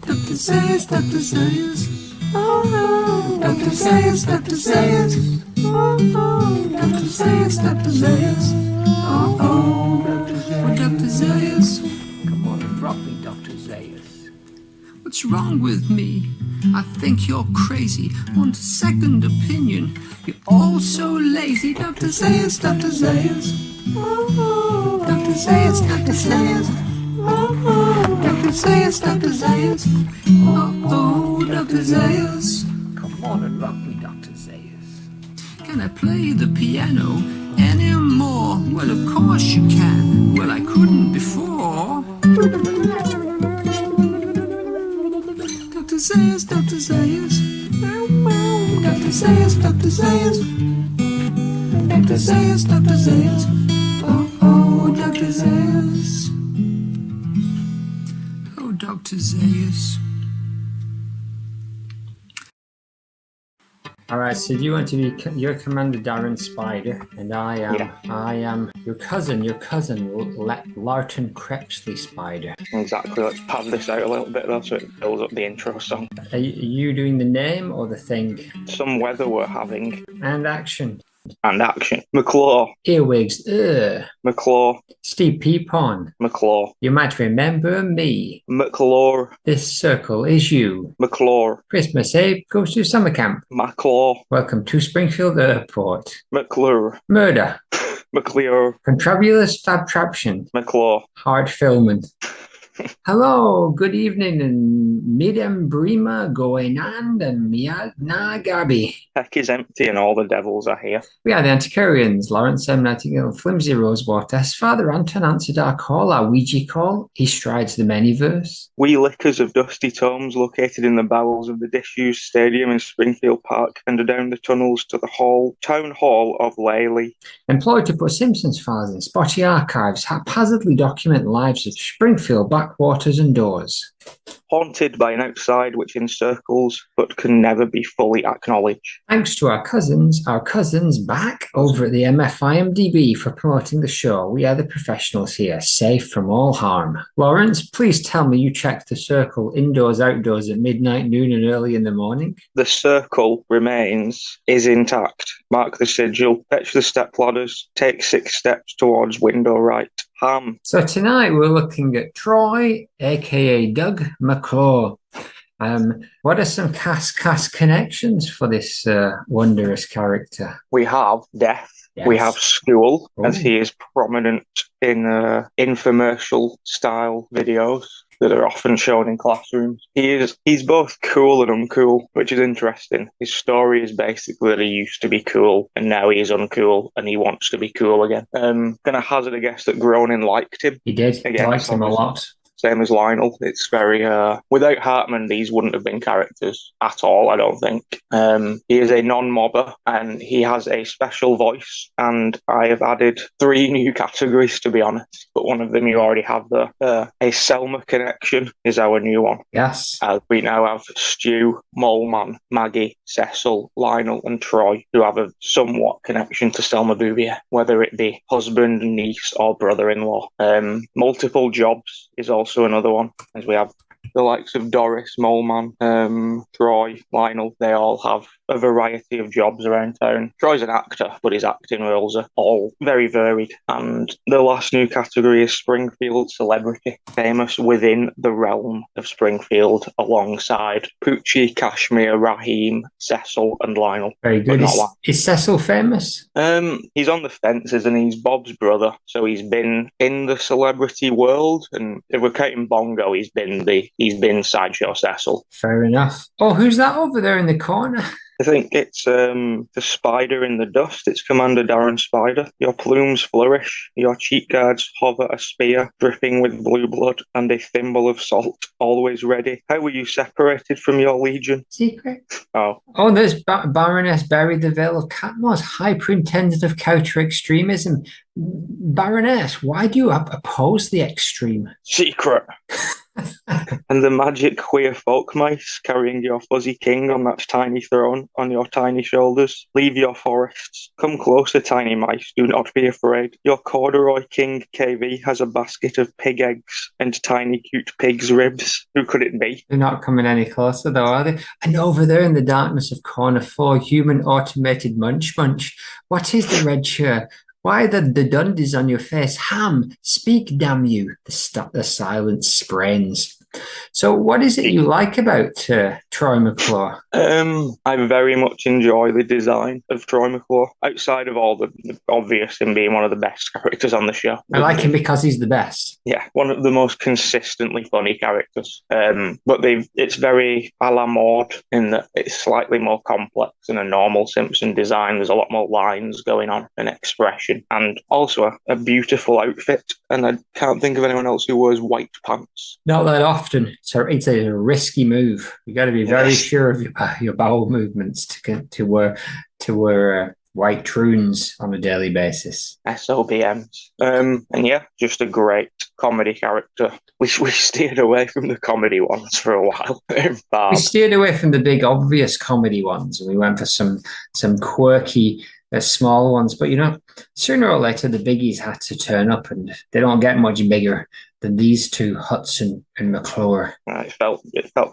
Dr. Sayers, Dr. Sayers. Oh, Dr. Sayers, Dr. Sayers. Oh, Dr. Sayers, Dr. Sayers. Oh, Dr. Sayers. Come on and rock me, Dr. Zayas. What's wrong with me? I think you're crazy. Want a second opinion? You're all so lazy. Dr. Sayers, Dr. Sayers. Oh, Dr. Sayers, Dr. Sayers. Oh, Dr. Sayers, Dr. Sayers. Oh, Dr. Sayers. Come on and rock me, Dr. Zayas. Can I play the piano anymore? Well, of course you can. Well, I couldn't before. Dr. Sayers, Dr. Sayers. Dr. Sayers, Dr. Sayers. Dr. Sayers, Dr. Sayers. Oh, Dr. Sayers. Oh, Dr. Sayers. All right, so you want to be, you're Commander Darren Spider, and I am your cousin, Larton Crepsley Spider. Exactly, let's pad this out a little bit though so it builds up the intro song. Are you doing the name or the thing? Some weather we're having. And action. And action. McClure. Earwigs, McClure. Steve Peapon. McClure. You might remember me. McClure. This circle is you. McClure. Christmas Abe goes to summer camp. McClure. Welcome to Springfield Airport. McClure. Murder. McClure. Contrabulous fabtraption. McClure. Hard filming. Hello, good evening, and Midem Brima going on, and Miad Na Gabi. Heck is empty and all the devils are here. We are the Antiquarians, Lawrence M. Nightingale, Flimsy Rosewater. As Father Anton answered our call, our Ouija call, he strides the many-verse. We lickers of dusty tomes located in the bowels of the disused stadium in Springfield Park and down the tunnels to the town hall of Laley. Employed to put Simpsons files in spotty archives, haphazardly document the lives of Springfield backwaters and doors. Haunted by an outside which encircles but can never be fully acknowledged. Thanks to our cousins back over at the MFIMDB for promoting the show. We are the professionals here, safe from all harm. Lawrence, please tell me you checked the circle indoors, outdoors at midnight, noon and early in the morning. The circle is intact. Mark the sigil, fetch the step ladders, take 6 steps towards window right. Ham. So tonight we're looking at Troy, aka Doug McClure. What are some cast connections for this wondrous character? We have Death. Yes. We have School, as he is prominent in infomercial style videos that are often shown in classrooms. He's both cool and uncool, which is interesting. His story is basically that he used to be cool and now he is uncool and he wants to be cool again. Gonna hazard a guess that Groening liked him. He did. He liked him a lot. Same as Lionel. It's very, without Hartman, these wouldn't have been characters at all, I don't think. He is a non-mobber and he has a special voice, and I have added 3 new categories, to be honest, but one of them you already have there. A Selma connection is our new one. Yes. We now have Stu, Moleman, Maggie, Cecil, Lionel and Troy, who have a somewhat connection to Selma Bouvier, whether it be husband, niece or brother-in-law. Multiple jobs is also another one, as we have the likes of Doris, Moleman, Troy, Lionel. They all have a variety of jobs around town. Troy's an actor, but his acting roles are all very varied. And the last new category is Springfield celebrity, famous within the realm of Springfield, alongside Poochie, Kashmir, Raheem, Cecil, and Lionel. Very good. Is Cecil famous? He's on the fence, isn't he? He's Bob's brother, so he's been in the celebrity world, and if we're counting Bongo, he's been Sideshow Cecil. Fair enough. Oh, who's that over there in the corner? I think it's the spider in the dust. It's Commander Darren Spider. Your plumes flourish, your cheek guards hover a spear dripping with blue blood and a thimble of salt, always ready. How were you separated from your legion? Secret. Oh, there's Baroness Berry, the Vale of Catmos, High Superintendent of Counter-Extremism, Baroness, why do you oppose the extreme? Secret. And the magic queer folk mice carrying your fuzzy king on that tiny throne on your tiny shoulders. Leave your forests. Come closer, tiny mice. Do not be afraid. Your corduroy king KV has a basket of pig eggs and tiny cute pig's ribs. Who could it be? They're not coming any closer, though, are they? And over there in the darkness of corner 4, human automated munch. What is the red shirt? Why the dundies on your face? Ham, speak, damn you. The silence sprains. So what is it you like about Troy McClure? I very much enjoy the design of Troy McClure, outside of all the obvious him being one of the best characters on the show. I like him because he's the best. Yeah, one of the most consistently funny characters. But it's very a la mode in that it's slightly more complex than a normal Simpson design. There's a lot more lines going on and expression, and also a beautiful outfit. And I can't think of anyone else who wears white pants. Not that often. So it's a risky move. You got to be very sure of your bowel movements to wear white troons on a daily basis. SOBMs. And yeah, just a great comedy character. We steered away from the comedy ones for a while. We steered away from the big obvious comedy ones, and we went for some quirky small ones. But sooner or later the biggies had to turn up, and they don't get much bigger than these two, Hudson and McClure. It felt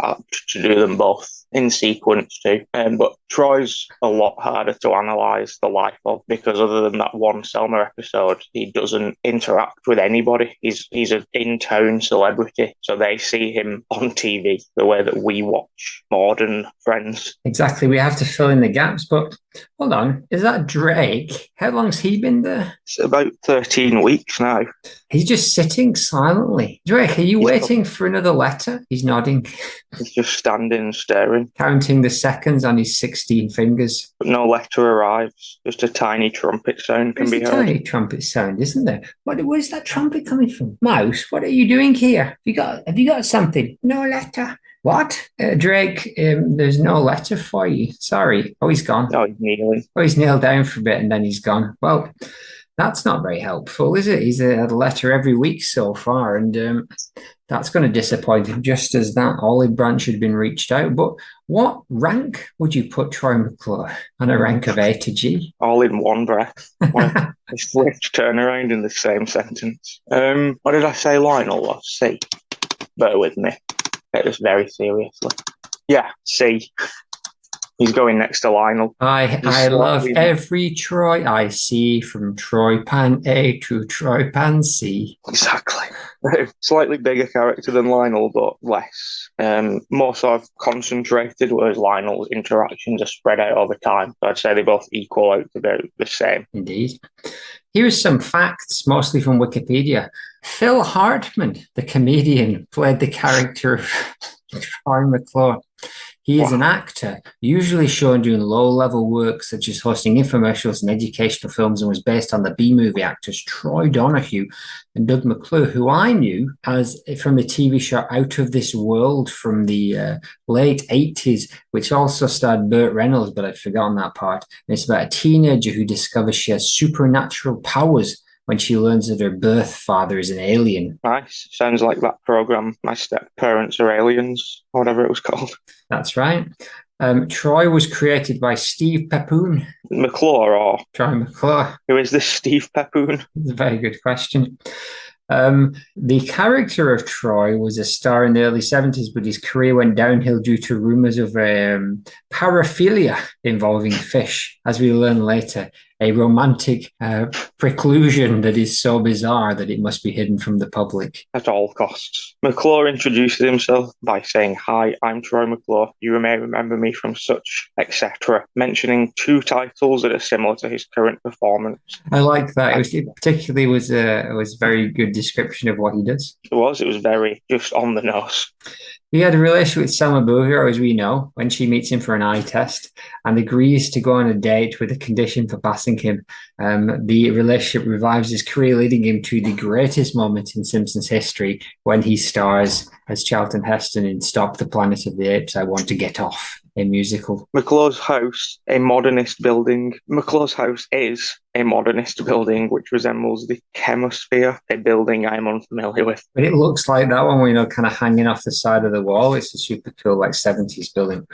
apt to do them both in sequence too. But Troy's a lot harder to analyse the life of, because other than that one Selma episode, he doesn't interact with anybody. He's an in-town celebrity, so they see him on TV the way that we watch modern Friends. Exactly, we have to fill in the gaps. But hold on, is that Drake? How long's he been there? It's about 13 weeks now. He's just sitting silently. Drake, are you waiting for another letter? He's nodding. He's just standing and staring. Counting the seconds on his 16 fingers. But no letter arrives. Just a tiny trumpet sound can be heard. There's a tiny trumpet sound, isn't there? Where's that trumpet coming from? Mouse, what are you doing here? Have you got something? No letter. What? Drake, there's no letter for you. Sorry. Oh, he's gone. Oh, he's kneeling. Oh, he's kneeled down for a bit and then he's gone. Well, that's not very helpful, is it? He's had a letter every week so far, and that's going to disappoint him, just as that olive branch had been reached out. But what rank would you put Troy McClure on a rank of A to G? All in one breath. A swift turnaround in the same sentence. What did I say Lionel was? C. Bear with me. Take this very seriously. Yeah, C. He's going next to Lionel. I love every Troy I see, from Troy Pan A to Troy Pan C. Exactly. Slightly bigger character than Lionel, but less. More sort of concentrated, whereas Lionel's interactions are spread out over time. So I'd say they both equal out to the same. Indeed. Here's some facts, mostly from Wikipedia. Phil Hartman, the comedian, played the character of Troy McClure. He is an actor, usually shown doing low-level work such as hosting infomercials and educational films, and was based on the B-movie actors Troy Donahue and Doug McClure, who I knew as from the TV show Out of This World from the late 80s, which also starred Burt Reynolds, but I'd forgotten that part. And it's about a teenager who discovers she has supernatural powers when she learns that her birth father is an alien. Nice. Sounds like that program, My Step Parents Are Aliens, or whatever it was called. That's right. Troy was created by Steve Peppoon. McClure or? Troy McClure. Who is this Steve Peppoon? It's a very good question. The character of Troy was a star in the early 70s, but his career went downhill due to rumors of paraphilia involving fish, as we learn later. A romantic preclusion that is so bizarre that it must be hidden from the public. At all costs. McClure introduces himself by saying, "Hi, I'm Troy McClure. You may remember me from such, etc." Mentioning 2 titles that are similar to his current performance. I like that. It particularly was a very good description of what he does. It was very just on the nose. He had a relationship with Selma Booher, as we know, when she meets him for an eye test and agrees to go on a date with a condition for passing him. The relationship revives his career, leading him to the greatest moment in Simpsons history when he stars as Charlton Heston in Stop the Planet of the Apes, I Want to Get Off. a musical. McClure's house, a modernist building. McClure's house is a modernist building which resembles the Chemosphere, a building I'm unfamiliar with. But it looks like that one, kind of hanging off the side of the wall. It's a super cool, 70s building.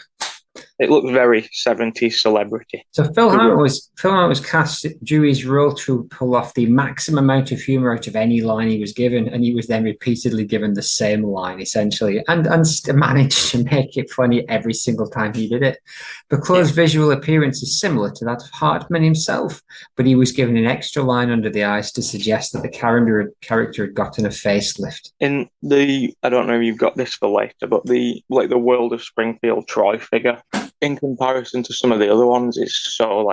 It looks very 70s celebrity. So Phil Hartman was cast Dewey's role to pull off the maximum amount of humour out of any line he was given, and he was then repeatedly given the same line, essentially, and managed to make it funny every single time he did it. McClure's visual appearance is similar to that of Hartman himself, but he was given an extra line under the eyes to suggest that the character had gotten a facelift. In the, I don't know if you've got this for later, but the World of Springfield Troy figure, in comparison to some of the other ones, is so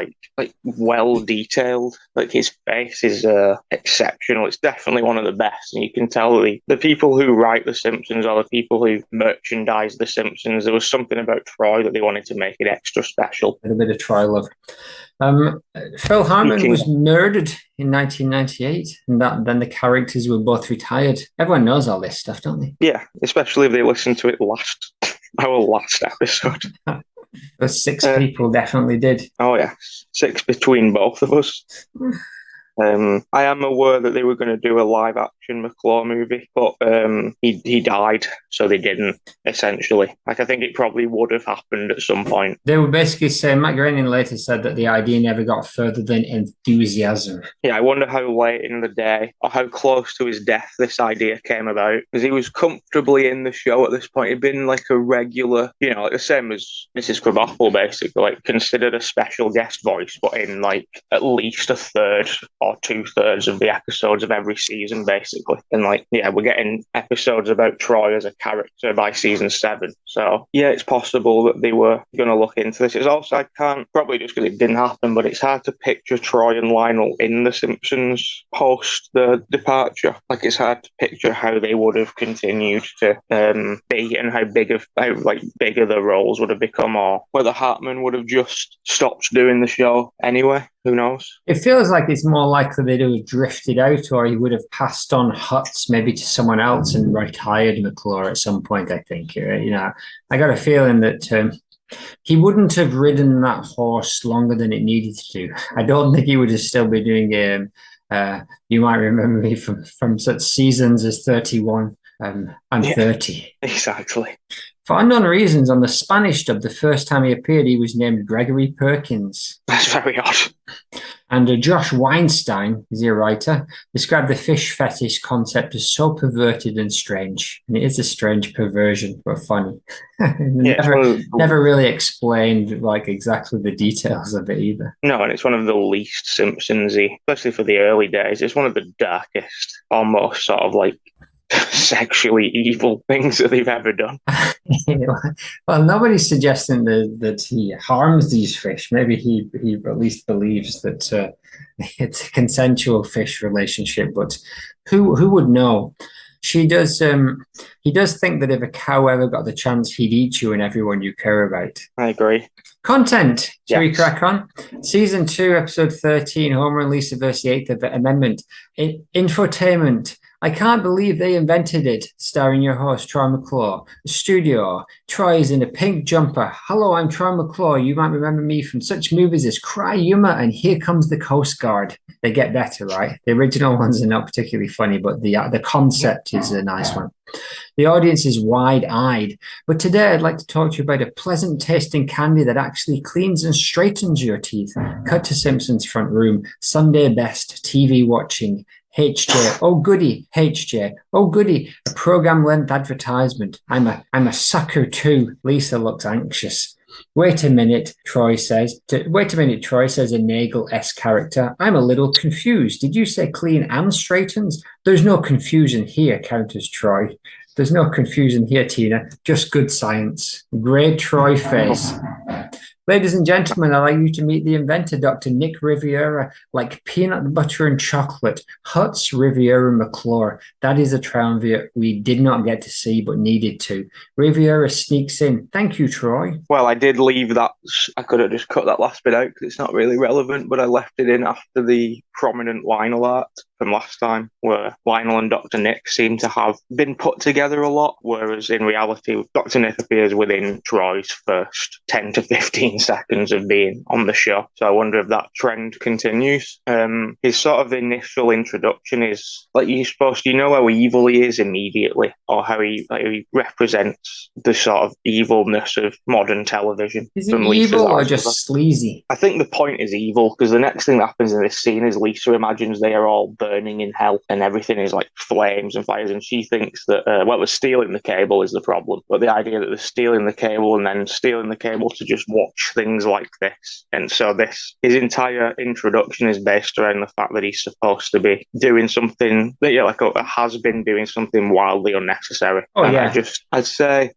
well detailed. His face is exceptional. It's definitely one of the best, and you can tell the people who write The Simpsons or the people who merchandise The Simpsons, there was something about Troy that they wanted to make it extra special. A bit of Troy love. Phil Hartman was murdered in 1998, and then the characters were both retired. Everyone knows all this stuff, don't they? Yeah, especially if they listened to it our last episode. Those 6 people definitely did. Oh yeah, 6 between both of us. I am aware that they were going to do a live action McClure movie, but he died, so they didn't, essentially. I think it probably would have happened at some point. They were basically saying, Matt Groening later said that the idea never got further than enthusiasm. Yeah, I wonder how late in the day or how close to his death this idea came about, because he was comfortably in the show at this point. He'd been a regular, the same as Mrs. Krabappel, basically, considered a special guest voice, but in at least a third or 2/3 of the episodes of every season, basically. And we're getting episodes about Troy as a character by season 7. So yeah, it's possible that they were going to look into this. It's also, I can't, probably just because it didn't happen, but it's hard to picture Troy and Lionel in The Simpsons post the departure. It's hard to picture how they would have continued to be, and how bigger the roles would have become, or whether Hartman would have just stopped doing the show anyway. Who knows? It feels like it's more likely they'd have drifted out, or he would have passed on Huts maybe to someone else and retired McClure at some point, I think. I got a feeling that he wouldn't have ridden that horse longer than it needed to. I don't think he would have still been doing you might remember me from such seasons as 31 and 30. Exactly. For unknown reasons, on the Spanish dub, the first time he appeared, he was named Gregory Perkins. That's very odd. And Josh Weinstein, is he a writer, described the fish fetish concept as so perverted and strange. And it is a strange perversion, but funny. Never really explained exactly the details of it either. No, and it's one of the least Simpsons-y, especially for the early days. It's one of the darkest, almost sort of sexually evil things that they've ever done. Well, nobody's suggesting that he harms these fish. Maybe he at least believes that it's a consensual fish relationship, but who would know? He does think that if a cow ever got the chance, he'd eat you and everyone you care about. I agree. Content. Shall we crack on? Season 2, episode 13, Homer and Lisa versus the Eighth Amendment. Infotainment. I can't believe they invented it, starring your host, Troy McClure. The studio. Troy is in a pink jumper. Hello, I'm Troy McClure. You might remember me from such movies as Cry Yuma and Here Comes the Coast Guard. They get better, right? The original ones are not particularly funny, but the concept is a nice one. The audience is wide-eyed. But today I'd like to talk to you about a pleasant-tasting candy that actually cleans and straightens your teeth. Cut to Simpsons front room. Sunday best. TV watching. HJ, oh goody, HJ, oh goody, a program-length advertisement. I'm a sucker too. Lisa looks anxious. Wait a minute, Troy says, a Nagel-esque character. I'm a little confused. Did you say clean and straightens? There's no confusion here, counters Troy. There's no confusion here, Tina. Just good science. Great Troy face. Ladies and gentlemen, I'd like you to meet the inventor, Dr. Nick Riviera, like peanut butter and chocolate, Huts Riviera McClure. That is a triumvirate we did not get to see but needed to. Riviera sneaks in. Thank you, Troy. Well, I did leave that. I could have just cut that last bit out because it's not really relevant, but I left it in after the prominent Lionel art from last time, where Lionel and Dr. Nick seem to have been put together a lot, whereas in reality, Dr. Nick appears within Troy's first 10 to 15 seconds of being on the show. So I wonder if that trend continues. His sort of initial introduction is like you're supposed to, how evil he is immediately, or how he represents the sort of evilness of modern television. Is he evil or just sleazy? I think the point is evil, because the next thing that happens in this scene is Lisa imagines they are all burning in hell and everything is like flames and fires, and she thinks that the stealing the cable is the problem, but the idea that they're stealing the cable and then stealing the cable to just watch things like this. And so his entire introduction is based around the fact that he's supposed to be doing something that has been doing something wildly unnecessary. I'd say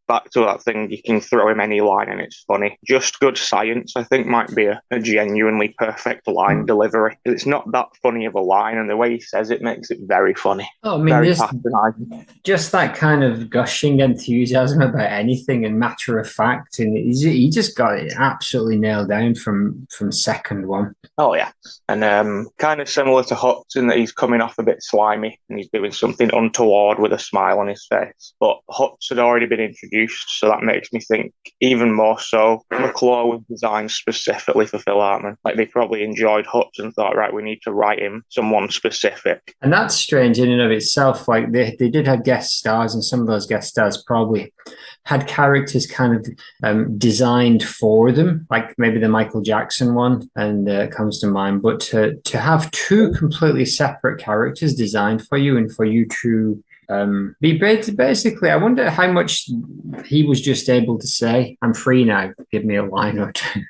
back to that thing, you can throw him any line and it's funny. Just good science, I think, might be a genuinely perfect line delivery. It's not that funny of a line, and the way he says it makes it very funny. Oh, I mean, just that kind of gushing enthusiasm about anything and matter of fact, and he just got it absolutely nailed down from second one. Oh yeah, and kind of similar to Hutz in that he's coming off a bit slimy and he's doing something untoward with a smile on his face. But Hutz had already been introduced, so that makes me think even more so McClure was designed specifically for Phil Hartman. Like they probably enjoyed Hutz and thought, right, we need to write him someone specific. And that's strange in and of itself. Like they did have guest stars, and some of those guest stars probably had characters kind of designed for them, like maybe the Michael Jackson one and comes to mind. But to have two completely separate characters designed for you and for you to be basically, I wonder how much he was just able to say, I'm free now, give me a line or two.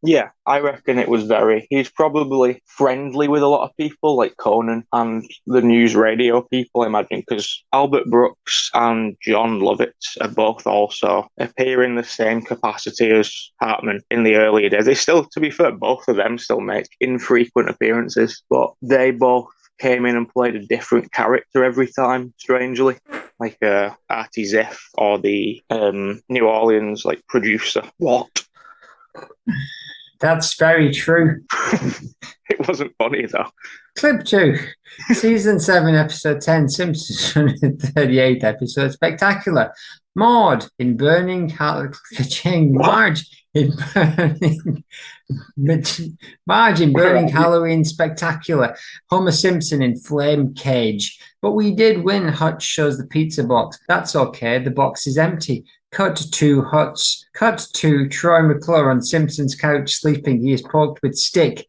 Yeah, I reckon it was he's probably friendly with a lot of people like Conan and the news radio people, I imagine, because Albert Brooks and John Lovitz are both also appear in the same capacity as Hartman in the earlier days. They still, to be fair, both of them still make infrequent appearances, but they both came in and played a different character every time, strangely, like Artie Ziff or the New Orleans producer. What? That's very true. It wasn't funny though. Clip 2, Season 7, Episode 10, Simpsons 138th episode, Spectacular. Maud in burning Marge in burning Halloween Spectacular. Homer Simpson in flame cage. But we did win. Hutch shows the pizza box. That's okay. The box is empty. Cut to Hutch. Cut to Troy McClure on Simpson's couch sleeping. He is poked with stick.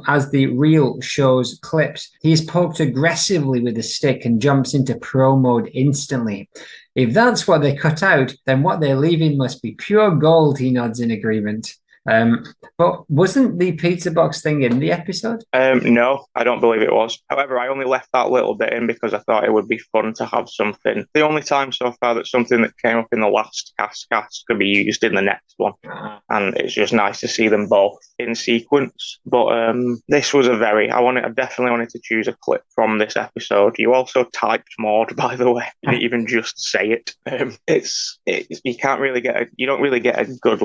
As the reel shows clips, he is poked aggressively with a stick and jumps into pro mode instantly. If that's what they cut out, then what they're leaving must be pure gold, he nods in agreement. But wasn't the pizza box thing in the episode? No, I don't believe it was. However, I only left that little bit in because I thought it would be fun to have something. The only time so far that something that came up in the last cast could be used in the next one. And it's just nice to see them both in sequence. But this was I definitely wanted to choose a clip from this episode. You also typed Maud, by the way. You didn't even just say it. You don't really get a good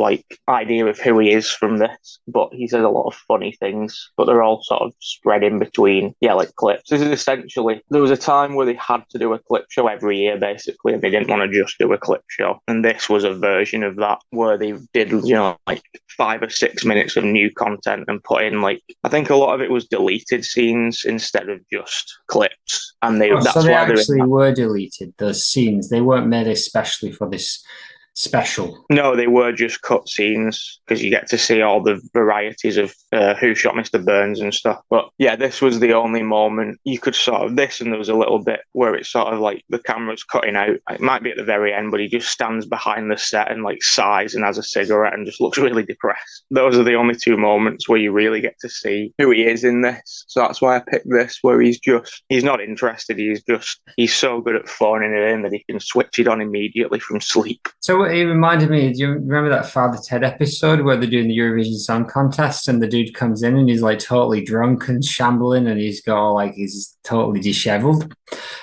idea of who he is from this, but he says a lot of funny things, but they're all sort of spread in between clips. This is essentially, there was a time where they had to do a clip show every year basically, and they didn't want to just do a clip show, and this was a version of that where they did 5 or 6 minutes of new content and put in I think a lot of it was deleted scenes instead of just clips, and they actually were deleted, those scenes. They weren't made especially for this special. No, they were just cut scenes because you get to see all the varieties of Who Shot Mr. Burns and stuff. But yeah, this was the only moment you could and there was a little bit where it's sort of the camera's cutting out. It might be at the very end, but he just stands behind the set and sighs and has a cigarette and just looks really depressed. Those are the only 2 moments where you really get to see who he is in this. So that's why I picked this, where he's not interested. He's so good at phoning it in that he can switch it on immediately from sleep. So what he reminded me? Do you remember that Father Ted episode where they're doing the Eurovision Song Contest and the dude comes in and he's like totally drunk and shambling and he's got all like he's totally disheveled,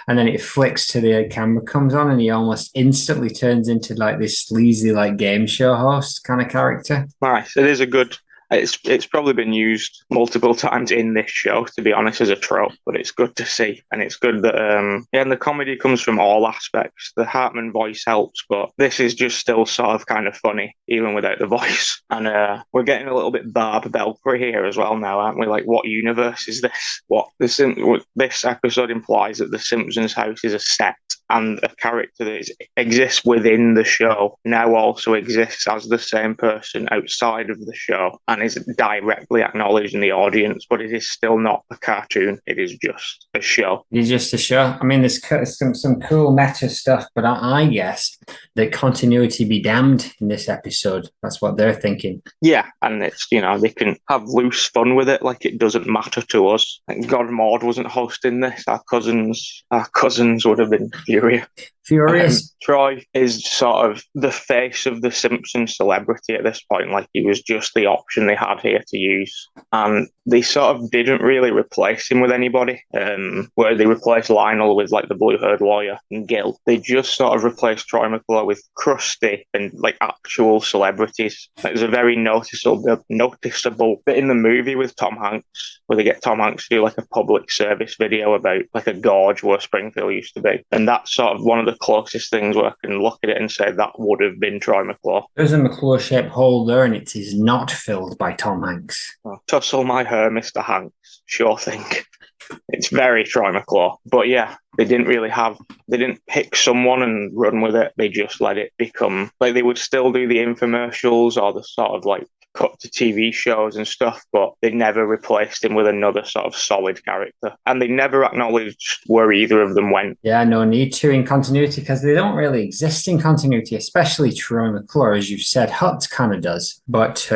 and then it flicks to the camera comes on and he almost instantly turns into like this sleazy like game show host kind of character. Nice. It is a good. It's probably been used multiple times in this show, to be honest, as a trope, but it's good to see. And it's good that, and the comedy comes from all aspects. The Hartman voice helps, but this is just still sort of kind of funny, even without the voice. And we're getting a little bit Barb Belfry here as well now, aren't we? Like, what universe is this? This episode implies that the Simpsons house is a set, and a character that exists within the show now also exists as the same person outside of the show and is directly acknowledged in the audience, but it is still not a cartoon. It is just a show. It is just a show. I mean, there's some cool meta stuff, but I guess that continuity be damned in this episode. That's what they're thinking. Yeah, and it's, they can have loose fun with it, like it doesn't matter to us. Like God Maud wasn't hosting this. Our cousins would have been furious. Troy is sort of the face of the Simpsons celebrity at this point. Like, he was just the option they had here to use. And they sort of didn't really replace him with anybody, where they replaced Lionel with like the blue-haired lawyer and Gil. They just sort of replaced Troy McClure with Krusty and like actual celebrities. There's a very noticeable bit in the movie with Tom Hanks, where they get Tom Hanks to do like a public service video about like a gorge where Springfield used to be. And that's sort of one of the closest things where I can look at it and say that would have been Troy McClure. There's a McClure-shaped hole there, and it is not filled by Tom Hanks. Oh, tussle my hair, Mr. Hanks. Sure thing. It's very Troy McClure. But yeah, they didn't pick someone and run with it. They just let it become, like, they would still do the infomercials or the sort of like cut to TV shows and stuff, but they never replaced him with another sort of solid character. And they never acknowledged where either of them went. Yeah, no need to in continuity, because they don't really exist in continuity, especially Troy McClure, as you've said. Hutz kind of does, but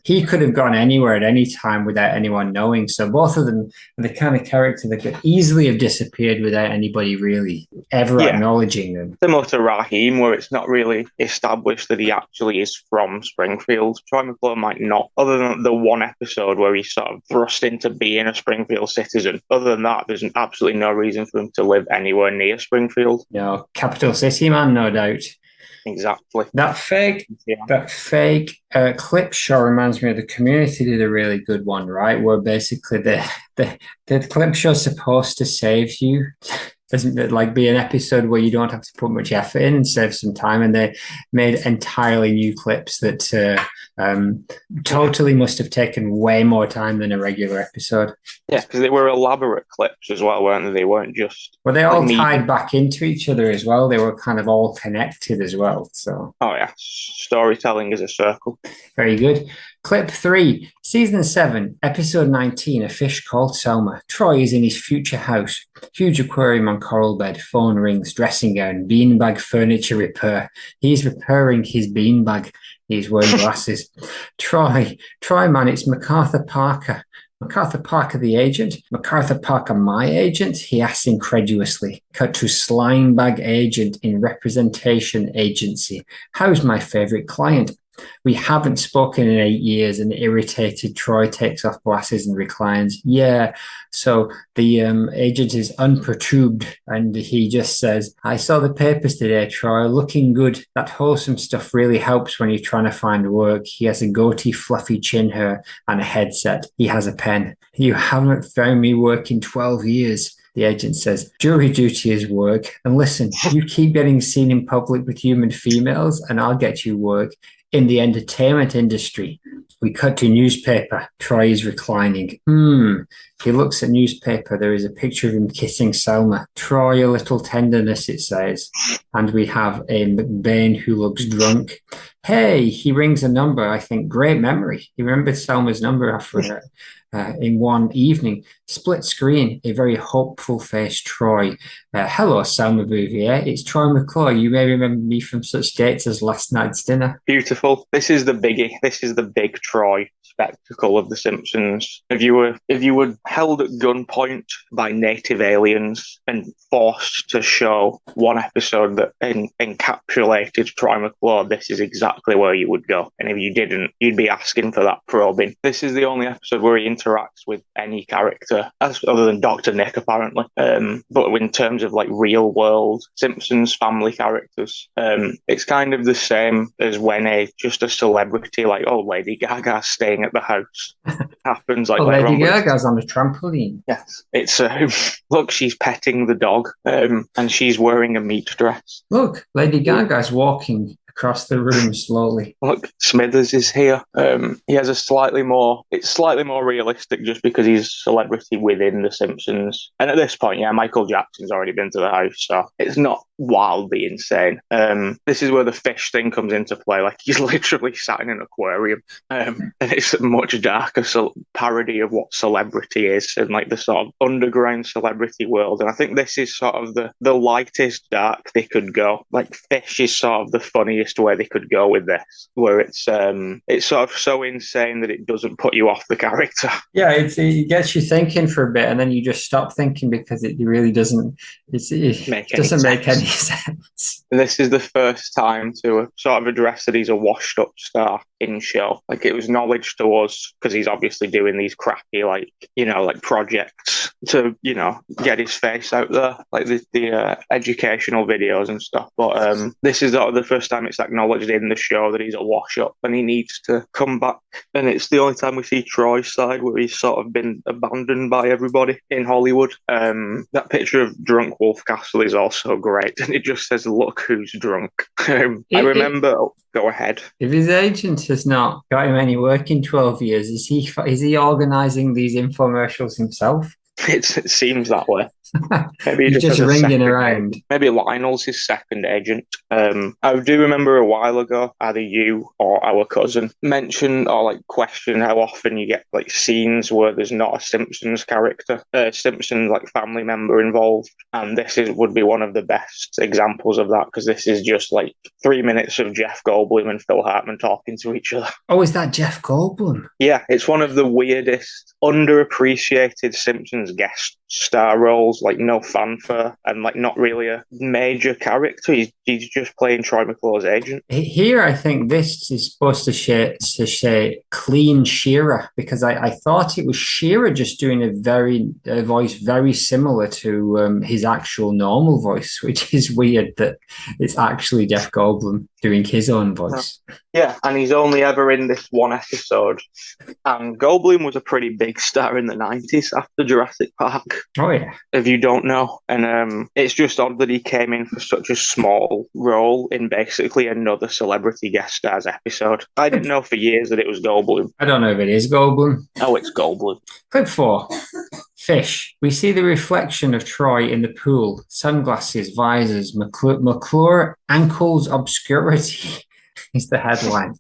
he could have gone anywhere at any time without anyone knowing. So both of them are the kind of character that could easily have disappeared without anybody really ever acknowledging them. Similar to Raheem, where it's not really established that he actually is from Springfield. Troy McClure might not, other than the one episode where he's sort of thrust into being a Springfield citizen. Other than that, there's absolutely no reason for him to live anywhere near Springfield. No, capital city man, no doubt. Exactly. That fake clip show reminds me of the Community did a really good one, right? Where basically the clip show's supposed to save you. Doesn't it like be an episode where you don't have to put much effort in and save some time? And they made entirely new clips that totally must have taken way more time than a regular episode. Yeah, because they were elaborate clips as well, weren't they? They weren't just... Well, they all tied back into each other as well. They were kind of all connected as well. So. Oh, yeah. Storytelling is a circle. Very good. Clip 3, Season 7, Episode 19, A Fish Called Selma. Troy is in his future house. Huge aquarium on coral bed, phone rings, dressing gown, beanbag furniture repair. He's repairing his beanbag. He's wearing glasses. Troy, man, it's MacArthur Parker. MacArthur Parker, the agent? MacArthur Parker, my agent? He asks incredulously. Cut to Slimebag agent in representation agency. How's my favorite client? We haven't spoken in 8 years, and irritated Troy takes off glasses and reclines. Yeah, so the agent is unperturbed, and he just says, I saw the papers today, Troy, looking good. That wholesome stuff really helps when you're trying to find work. He has a goatee, fluffy chin hair, and a headset. He has a pen. You haven't found me work in 12 years. The agent says, jury duty is work. And listen, you keep getting seen in public with human females, and I'll get you work. In the entertainment industry. We cut to newspaper. Troy is reclining. He looks at newspaper. There is a picture of him kissing Selma. Troy, a little tenderness, it says. And we have a McBain who looks drunk. Hey, he rings a number. I think great memory. He remembered Selma's number after in one evening. Split screen, a very hopeful faced Troy. Hello, Selma Bouvier. It's Troy McClure. You may remember me from such dates as last night's dinner. Beautiful. This is the biggie. This is the big Troy spectacle of The Simpsons. If you were held at gunpoint by native aliens and forced to show one episode that encapsulated Troy McClure, this is exactly where you would go. And if you didn't, you'd be asking for that probing. This is the only episode where he interacts with any character, other than Dr. Nick, apparently. But in terms of like real world Simpsons family characters, it's kind of the same as when just a celebrity like, oh, Lady Gaga's staying at the house happens. Like Lady Gaga's on the trampoline. Yes, it's look, she's petting the dog, and she's wearing a meat dress. Look, Lady Gaga's walking across the room slowly. Look, Smithers is here. He has it's slightly more realistic just because he's a celebrity within The Simpsons. And at this point, yeah, Michael Jackson's already been to the house, so it's not wildly insane. This is where the fish thing comes into play. Like, he's literally sat in an aquarium, and it's a much darker parody of what celebrity is and like the sort of underground celebrity world. And I think this is sort of the lightest dark they could go. Like, fish is sort of the funniest way they could go with this, where it's sort of so insane that it doesn't put you off the character. Yeah, it gets you thinking for a bit, and then you just stop thinking because it really doesn't make any sense. This is the first time to sort of address that he's a washed up star in show. Like, it was acknowledged to us because he's obviously doing these crappy like projects to get his face out there, like the educational videos and stuff. But this is sort of the first time it's acknowledged in the show that he's a wash up and he needs to come back. And it's the only time we see Troy's side where he's sort of been abandoned by everybody in Hollywood. That picture of drunk Wolfcastle is also great, and it just says, "Look who's drunk." I remember. Go ahead. If his agent has not got him any work in 12 years, is he organising these infomercials himself? It seems that way. Maybe he's just ringing around. Maybe Lionel's his second agent. I do remember a while ago, either you or our cousin mentioned or like question how often you get like scenes where there's not a Simpsons character, Simpsons like family member involved, and this would be one of the best examples of that, because this is just like 3 minutes of Jeff Goldblum and Phil Hartman talking to each other. Oh, is that Jeff Goldblum? Yeah, it's one of the weirdest, underappreciated Simpsons guest star roles, like no fanfare and like not really a major character. He's just playing Troy McClure's agent. Here, I think this is supposed to say clean Shearer, because I thought it was Shearer just doing a voice very similar to his actual normal voice, which is weird that it's actually Jeff Goldblum doing his own voice. Yeah, and he's only ever in this one episode. And Goldblum was a pretty big star in the 90s after Jurassic Park. Oh, yeah. If you don't know. And it's just odd that he came in for such a small role in basically another celebrity guest stars episode. I didn't know for years that it was Goldblum. I don't know if it is Goldblum. Oh, it's Goldblum. Clip 4. Fish. We see the reflection of Troy in the pool. Sunglasses, visors, McClure ankles obscurity is the headline.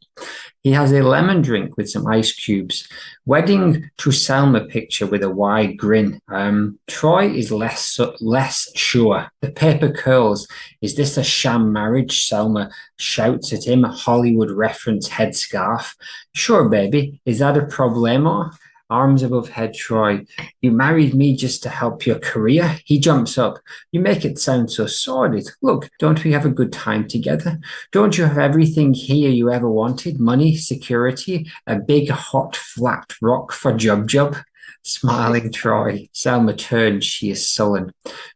He has a lemon drink with some ice cubes. Wedding to Selma picture with a wide grin. Troy is less sure. The paper curls. Is this a sham marriage? Selma shouts at him. Hollywood reference headscarf. Sure, baby. Is that a problemo? Arms above head, Troy. You married me just to help your career? He jumps up. You make it sound so sordid. Look, don't we have a good time together? Don't you have everything here you ever wanted? Money, security, a big hot flat rock for Jub. Smiling Troy. Selma turns. She is sullen.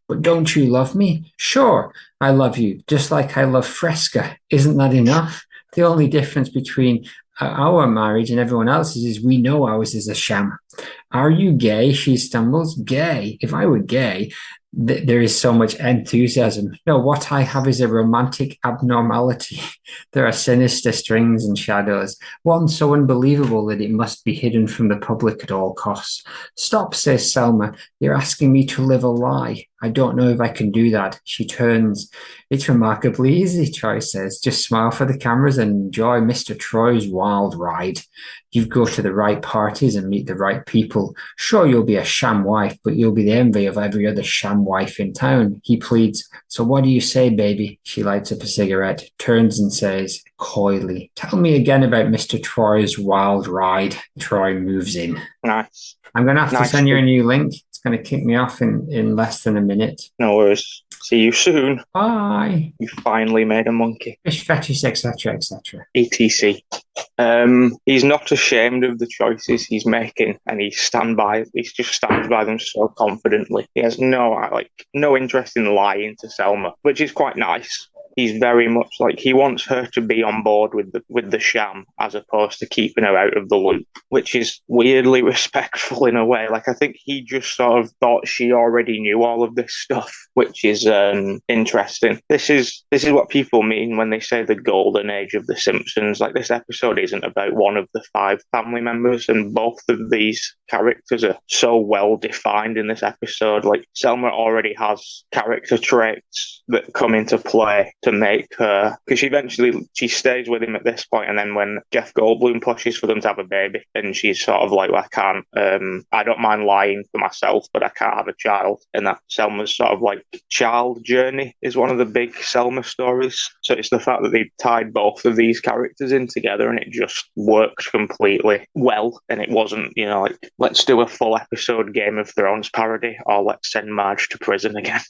But don't you love me? Sure, I love you, just like I love Fresca. Isn't that enough? The only difference between our marriage and everyone else's is we know ours is a sham. Are you gay? She stumbles. Gay? If I were gay, there is so much enthusiasm. No, what I have is a romantic abnormality. There are sinister strings and shadows, one so unbelievable that it must be hidden from the public at all costs. Stop, says Selma. You're asking me to live a lie. I don't know if I can do that. She turns. It's remarkably easy, Troy says. Just smile for the cameras and enjoy Mr. Troy's wild ride. You go to the right parties and meet the right people. Sure, you'll be a sham wife, but you'll be the envy of every other sham wife in town. He pleads, so what do you say, baby? She lights up a cigarette, turns and says, coyly, tell me again about Mr. Troy's wild ride. Troy moves in. Nice. I'm going to have to Nice. send you a new link. It's going to kick me off in less than a minute. No worries. See you soon. Bye. You finally made a monkey. Fish fetish, etc., etc. ETC. He's not ashamed of the choices he's making, and he just stands by them so confidently. He has no interest in lying to Selma, which is quite nice. He's very much like he wants her to be on board with the sham as opposed to keeping her out of the loop, which is weirdly respectful in a way. Like I think he just sort of thought she already knew all of this stuff, which is interesting. This is what people mean when they say the golden age of The Simpsons. Like this episode isn't about one of the 5 family members, and both of these characters are so well defined in this episode. Like Selma already has character traits that come into play to make her, because she stays with him at this point, and then when Jeff Goldblum pushes for them to have a baby, and she's sort of like, well, I don't mind lying for myself, but I can't have a child. And that Selma's sort of like child journey is one of the big Selma stories. So it's the fact that they tied both of these characters in together, and it just worked completely well. And it wasn't, like, let's do a full episode Game of Thrones parody, or let's send Marge to prison again.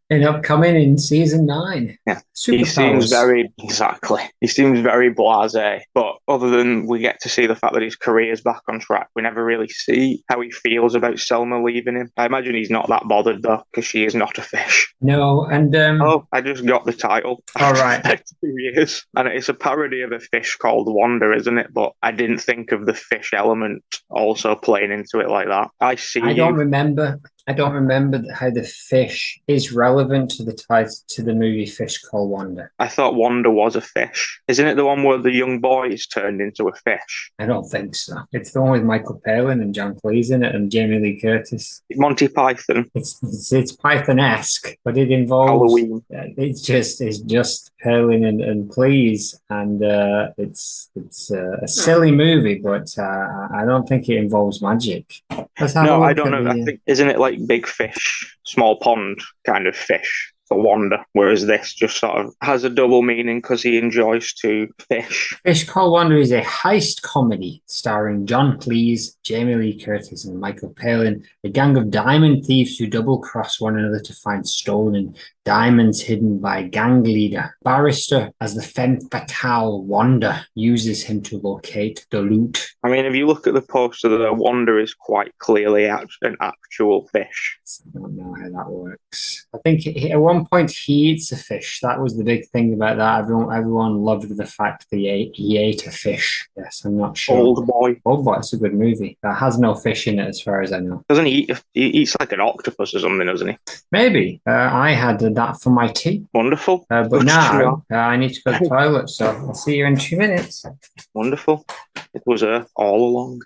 And upcoming in season 9. Yeah. He seems very blasé, but other than we get to see the fact that his career is back on track, we never really see how he feels about Selma leaving him. I imagine he's not that bothered though, because she is not a fish. No, and I just got the title. All right. 2 years, and it's a parody of a fish called Wanda, isn't it? But I didn't think of the fish element also playing into it like that. I don't remember how the fish is relevant to the movie Fish Called Wanda. I thought Wanda was a fish. Isn't it the one where the young boy is turned into a fish? I don't think so. It's the one with Michael Palin and John Cleese in it and Jamie Lee Curtis. Monty Python. It's Python-esque, but it involves Halloween. It's just Palin and Cleese, and it's a silly movie, but I don't think it involves magic. No, I don't know. I think, isn't it like big fish, small pond kind of fish for Wanda, whereas this just sort of has a double meaning because he enjoys to fish. Fish Called Wanda is a heist comedy starring John Cleese, Jamie Lee Curtis, and Michael Palin, a gang of diamond thieves who double-cross one another to find stolen diamonds hidden by gang leader. Barrister, as the femme fatale Wanda, uses him to locate the loot. I mean, if you look at the poster, the Wanda is quite clearly an actual fish. I don't know how that works. I think at one point he eats a fish. That was the big thing about that. Everyone loved the fact that he ate a fish. Yes, I'm not sure. Old Boy. Old Boy, it's a good movie. That has no fish in it as far as I know. Doesn't he eats like an octopus or something, doesn't he? Maybe. I had that for my tea. Wonderful. But now I need to go to the toilet, so I'll see you in 2 minutes. Wonderful. It was all along.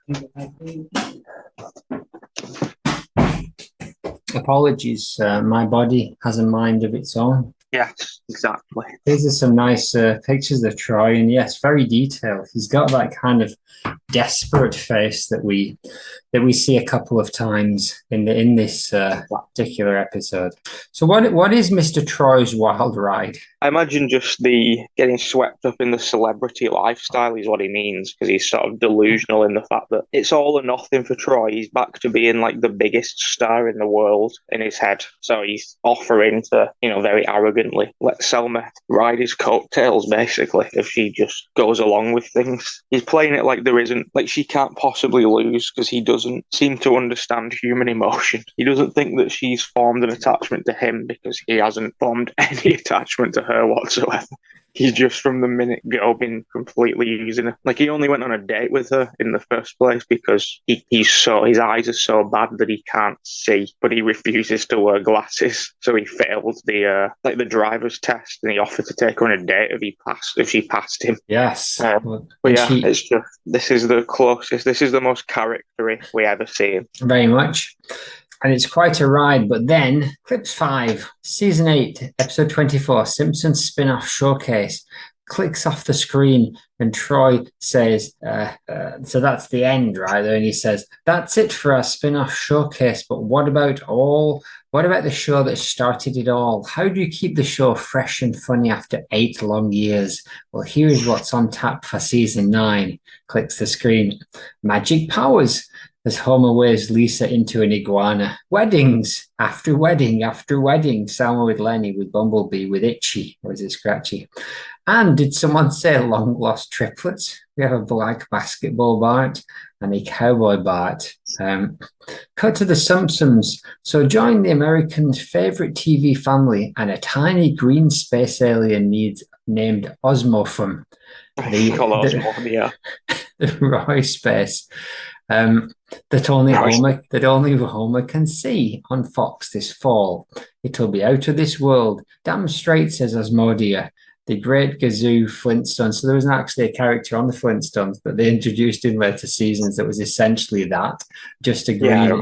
Apologies. My body has a mind of its own. Yes, exactly. These are some nice pictures of Troy, and yes, very detailed. He's got that kind of desperate face that we see a couple of times in this particular episode. So what is Mr. Troy's wild ride? I imagine just the getting swept up in the celebrity lifestyle is what he means, because he's sort of delusional in the fact that it's all or nothing for Troy. He's back to being like the biggest star in the world in his head. So he's offering to, very arrogantly let Selma ride his coattails, basically, if she just goes along with things. He's playing it like there isn't, like she can't possibly lose, because he doesn't seem to understand human emotion. He doesn't think that she's formed an attachment to him because he hasn't formed any attachment to her whatsoever. He's just from the minute go been completely using her. Like he only went on a date with her in the first place because his eyes are so bad that he can't see, but he refuses to wear glasses. So he failed the driver's test, and he offered to take her on a date if she passed him. Yes. It's just this is the most charactery we ever see him. Very much. And it's quite a ride. But then, clips 5, season 8, episode 24, Simpsons spin-off showcase, clicks off the screen, and Troy says, so that's the end, right? And he says, that's it for our spin-off showcase, but what about the show that started it all? How do you keep the show fresh and funny after 8 long years? Well, here's what's on tap for season 9. Clicks the screen. Magic powers as Homer waves Lisa into an iguana. Weddings after wedding after wedding. Selma with Lenny, with Bumblebee, with Itchy, or is it Scratchy? And did someone say long lost triplets? We have a black basketball Bart and a cowboy Bart. Cut to the Simpsons. So join the Americans' favorite TV family and a tiny green space alien named Osmofum. The Roy space. That only Homer can see on Fox this fall. It'll be out of this world. Damn straight, says Osmodia. The Great Gazoo Flintstones. So there wasn't actually a character on the Flintstones, but they introduced in later seasons that was essentially that, just a green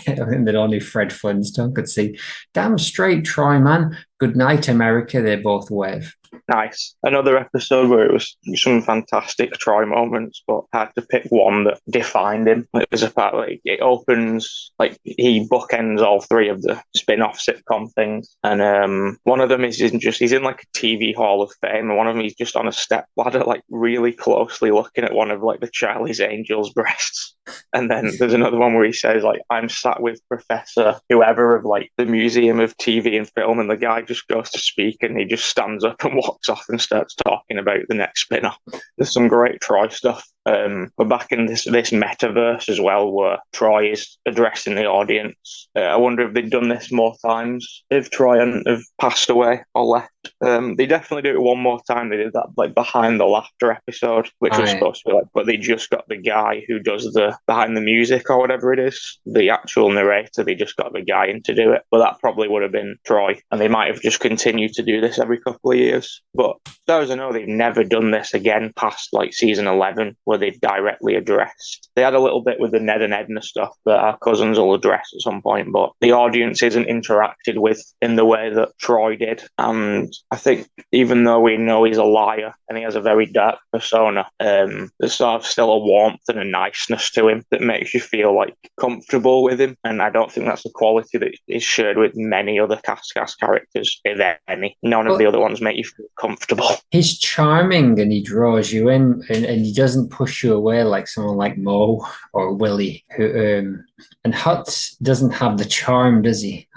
that only Fred Flintstone could see. Damn straight, Troy, man. Good night, America. They both wave. Nice. Another episode where it was some fantastic Troy moments, but I had to pick one that defined him. It was it opens, he bookends all 3 of the spin-off sitcom things. And one of them he's in a TV Hall of Fame, and one of them he's just on a step ladder, really closely looking at one of the Charlie's Angels breasts. And then there's another one where he says, I'm sat with Professor whoever of the Museum of TV and Film, and the guy just goes to speak and he just stands up and walks off and starts talking about the next spin-off. There's some great Troy stuff. We're back in this metaverse as well, where Troy is addressing the audience. I wonder if they'd done this more times if Troy hadn't have passed away or left. They definitely do it one more time. They did that behind the laughter episode, which was supposed to be but they just got the guy who does the behind the music or whatever it is, the actual narrator. They just got the guy in to do it, but that probably would have been Troy, and they might have just continued to do this every couple of years. But as far as I know, they've never done this again past season 11, where they directly addressed. They had a little bit with the Ned and Edna stuff that our cousins will address at some point, but the audience isn't interacted with in the way that Troy did. And I think even though we know he's a liar and he has a very dark persona, there's sort of still a warmth and a niceness to him that makes you feel comfortable with him. And I don't think that's a quality that is shared with many other cast characters, if any. None of the other ones make you feel comfortable. He's charming and he draws you in, and he doesn't push you away like someone like Mo or Willie, who and Hutz doesn't have the charm, does he?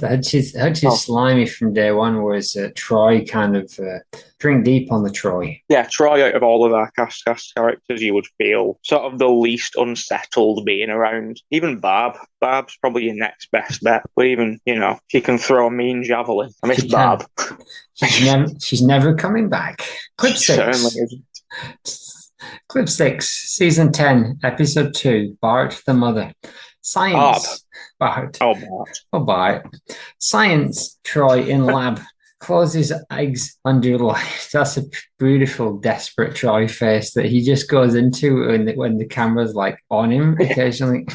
Hutch is slimy from day one, whereas Troy kind of drink deep on the Troy. Yeah, Troy, out of all of our cast characters, you would feel sort of the least unsettled being around. Even Barb's probably your next best bet, but even, she can throw a mean javelin. I miss Barb. She's never coming back. Clip 6. Certainly isn't. Clip 6, season 10, episode 2, Bart the Mother. Science. Bart. Oh, Bart. Science, Troy in lab. Closes eggs under light. That's a beautiful, desperate Troy face that he just goes into when the camera's on him occasionally.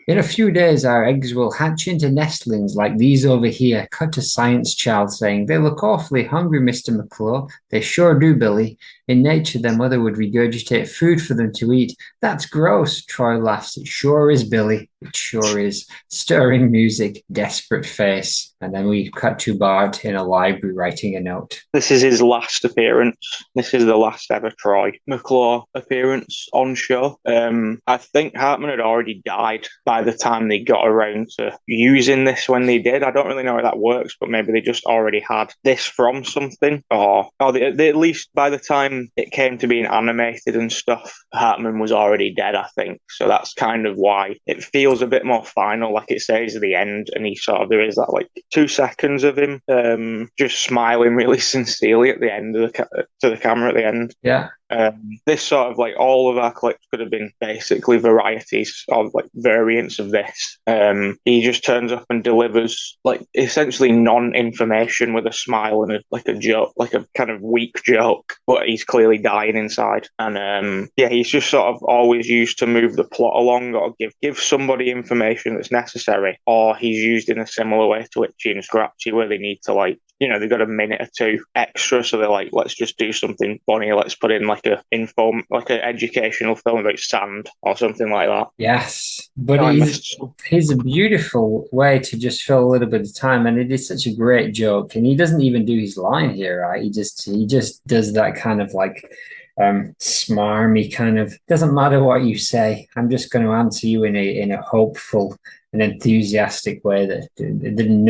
In a few days, our eggs will hatch into nestlings like these over here. Cut to science child saying, they look awfully hungry, Mr. McClure. They sure do, Billy. In nature, their mother would regurgitate food for them to eat. That's gross, Troy laughs. It sure is, Billy. It sure is. Stirring music, desperate face. And then we cut to Bart in a library writing a note. This is his last appearance. This is the last ever Troy McClure appearance on show. I think Hartman had already died by the time they got around to using this when they did. I don't really know how that works, but maybe they just already had this from something. Or they, at least by the time it came to being animated and stuff, Hartman was already dead, I think. So that's kind of why it feels a bit more final, like it says at the end, and there is that 2 seconds of him just smiling really sincerely at the end of to the camera at the end. Yeah. This sort of like all of our clips could have been basically varieties of like variants of this. He just turns up and delivers like essentially non-information with a smile and like a joke, like a kind of weak joke, but he's clearly dying inside. And yeah, he's just sort of always used to move the plot along or give somebody information that's necessary, or he's used in a similar way to Itchy and Scratchy where they need to like, you know, they've got a minute or two extra, so they're like, let's just do something funny. Let's put in like an educational film about sand or something like that. Yes, but he's a beautiful way to just fill a little bit of time, and it is such a great joke. And he doesn't even do his line here, right? He just does that kind of like smarmy kind of, doesn't matter what you say, I'm just going to answer you in a hopeful and enthusiastic way that in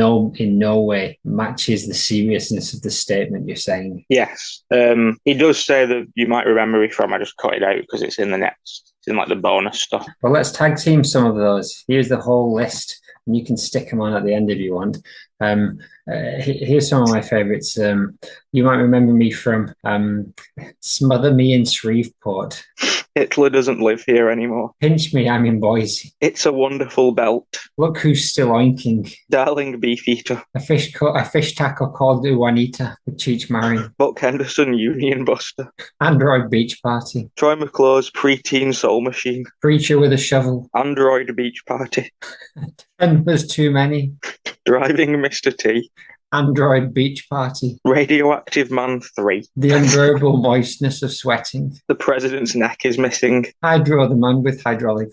no way matches the seriousness of the statement you're saying. Yes. He does say that you might remember me from, I just cut it out because it's in the next, it's in like the bonus stuff. Well, let's tag team some of those. Here's the whole list, and you can stick them on at the end if you want. Here's some of my favorites. You might remember me from Smother Me in Shreveport. Hitler doesn't live here anymore. Pinch me, I'm in Boise. It's a wonderful belt. Look who's still oinking. Darling Beefeater. A fish tackle called Juanita with Cheech Marin. Buck Henderson Union Buster. Android Beach Party. Troy McClure's Preteen Soul Machine. Preacher with a shovel. Android Beach Party. And there's too many. Driving Mr. T. Android Beach Party. Radioactive Man 3. The unbearable moistness of sweating. The President's neck is missing. Hydro the man with hydraulic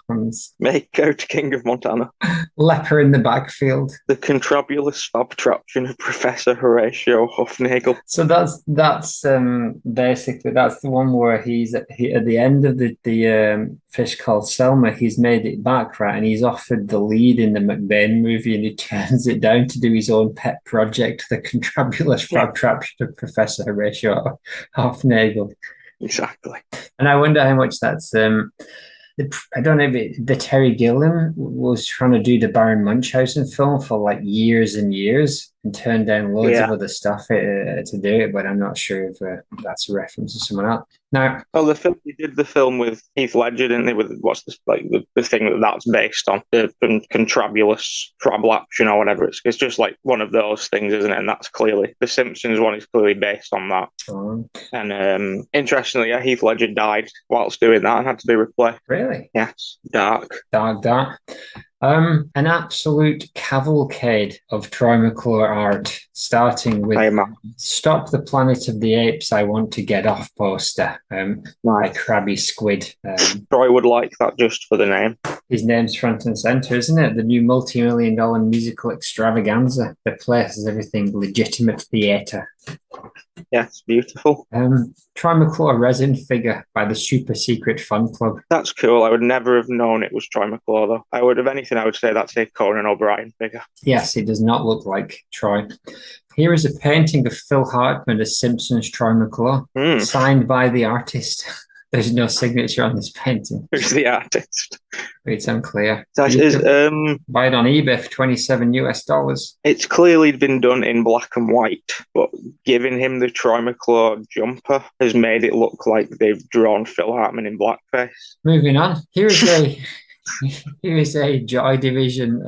arms. Make out King of Montana. Leper in the backfield. The contrabulous abtraction of Professor Horatio Hufnagel. So that's basically that's the one where he at the end of the Fish Called Selma, he's made it back, right, and he's offered the lead in the McBain movie, and he turns it down to do his own pet project, the contrabulous abtraction of Professor Horatio Hufnagel. Exactly. And I wonder how much that's I don't know if the Terry Gilliam was trying to do the Baron Munchausen film for like years and years and turned down loads of other stuff to do it, but I'm not sure if that's a reference to someone else. Now, he did the film with Heath Ledger, didn't he? With what's this, like the thing that's based on, the contrabulous frablaption or whatever. It's just like one of those things, isn't it? And that's clearly the Simpsons one is clearly based on that. And interestingly, Heath Ledger died whilst doing that and had to be replaced. Really? Yes. Dark. An absolute cavalcade of Troy McClure art, starting with Stop the Planet of the Apes, I Want to Get Off poster by Krabby Squid. Troy would like that just for the name. His name's front and center, isn't it? The new multi-million-dollar musical extravaganza that places everything legitimate theatre. Yes, beautiful. Troy McClure resin figure by the Super Secret Fun Club. That's cool. I would never have known it was Troy McClure, though. I would say that's a Conan O'Brien figure. Yes, it does not look like Troy. Here is a painting of Phil Hartman as Simpsons Troy McClure, signed by the artist. There's no signature on this painting. Who's the artist? It's unclear. That is, buy it on eBay for $27. It's clearly been done in black and white, but giving him the Troy McClure jumper has made it look like they've drawn Phil Hartman in blackface. Moving on. Here is a Joy Division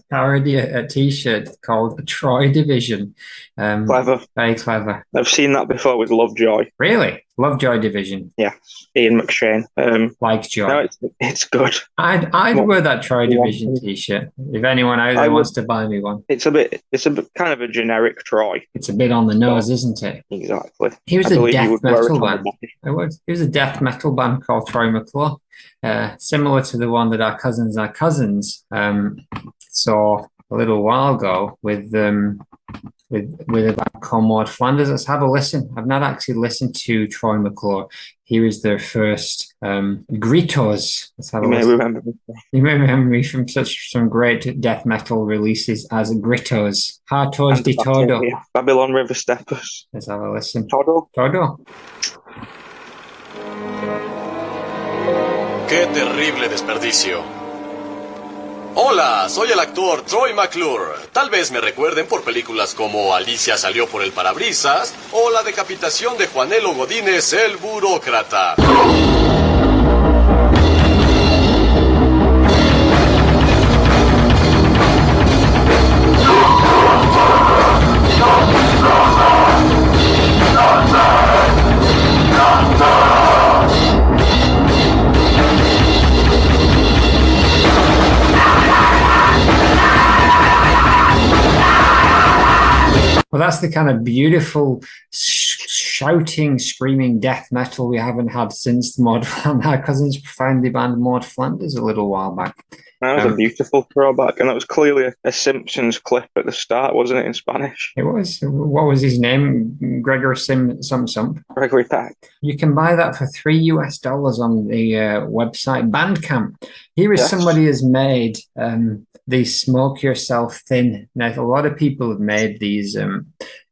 parody, a T-shirt called Troy Division. Clever. Very clever. I've seen that before with Lovejoy. Really? Lovejoy Division. Yes. Ian McShane. Like Joy. No, it's good. I'd wear that Troy Division T-shirt if anyone out there wants to buy me one. It's a bit kind of a generic Troy. It's a bit on the nose, isn't it? Exactly. Here's a death metal band. Here's a death metal band called Troy McClure. Similar to the one that our cousins saw a little while ago with a band called Maud Flanders. Let's have a listen. I've not actually listened to Troy McClure. Here is their first Gritos. Let's have a listen. You may remember me from some great death metal releases as Gritos. Hartos de Todo. Babylon River Steppers. Let's have a listen. Todo. ¡Qué terrible desperdicio! Hola, soy el actor Troy McClure. Tal vez me recuerden por películas como Alicia salió por el parabrisas o La decapitación de Juanelo Godínez, el burócrata. Well, that's the kind of beautiful shouting, screaming death metal we haven't had since our Cousins found the band Maud Flanders a little while back. That was a beautiful throwback, and that was clearly a Simpsons clip at the start, wasn't it, in Spanish? It was. What was his name? Gregor Sump. Gregory Peck. You can buy that for $3 on the website Bandcamp. Here is somebody has made the Smoke Yourself Thin. Now, a lot of people have made these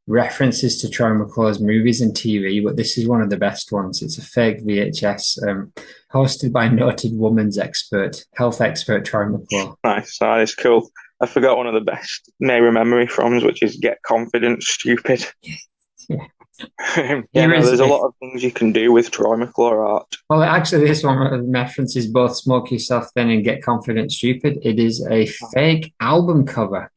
references to Troy McClure's movies and TV, but this is one of the best ones. It's a fake VHS hosted by noted woman's health expert Troy McClure. Nice, that is cool. I forgot one of the best May Remember Me froms, which is Get Confident, Stupid. Yeah. There's a lot of things you can do with Troy McClure art. Well, actually, this one references both Smoke Yourself Thin and Get Confident Stupid. It is a fake album cover